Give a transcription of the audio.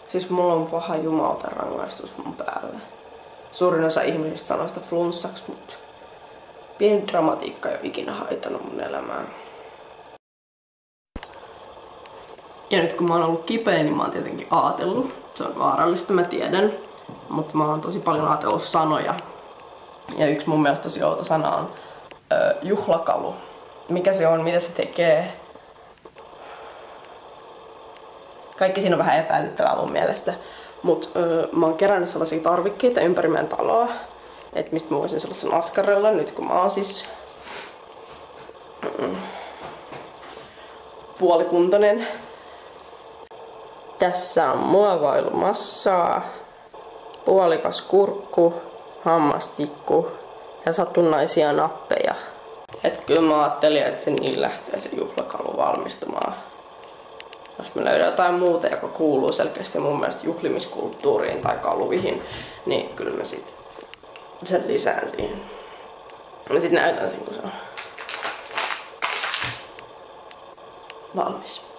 Siis mulla on paha jumalten rangaistus mun päällä. Suurin osa ihmisistä sanoo sitä flunssaksi, mutta pieni dramatiikka ei ole ikinä haitannut mun elämää. Ja nyt kun mä oon ollut kipeä, niin mä oon tietenkin aatellut. Se on vaarallista, mä tiedän. Mutta mä oon tosi paljon ajatellut sanoja. Ja yksi mun mielestä tosi outo sana on juhlakalu. Mikä se on, mitä se tekee? Kaikki siinä on vähän epäilyttävää mun mielestä. Mut mä oon kerännyt sellaisia tarvikkeita ympäri meidän taloa. Et mistä mä voisin sellaisen askarella nyt kun mä oon siis puolikuntoinen. Tässä on muovailumassaa, puolikas kurkku, hammastikku ja satunnaisia nappeja. Et kyllä mä ajattelin, että se niin lähtee se juhlakalu valmistumaan. Jos mä löydän jotain muuta, joka kuuluu selkeästi mun mielestä juhlimiskulttuuriin tai kaluihin, niin kyllä mä sit sen lisään siihen. Ja sit näytän sen, kun se on valmis.